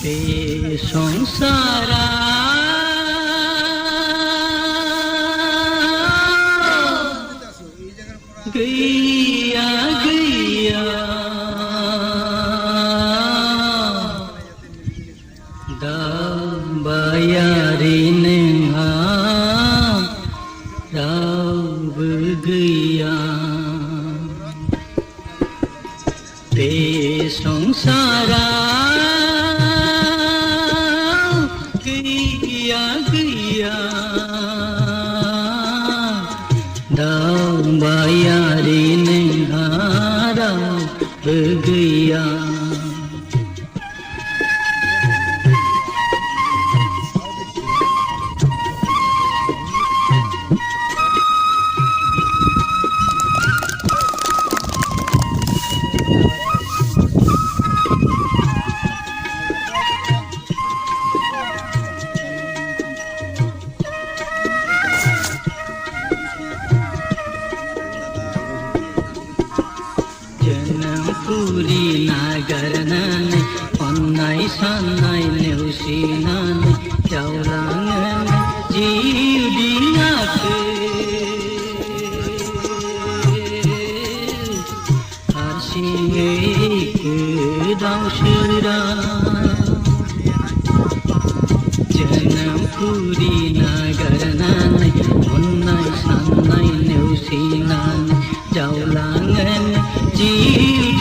ते संसारा गैया गैया दाबायारि नोंहा रावबो गैया बे संसारा गैया गैया दाबायारि नोंहा रावबो गैया जोनोमपुरी नागारनानै अननाय साननाय नेवसिनानै जावलाङो जिउ दिङाखौ हारसिङै गोदाव सोराव जोनोमपुरी नागारनानै अननाय साननाय नेवसिनानै जावलाङो जिउ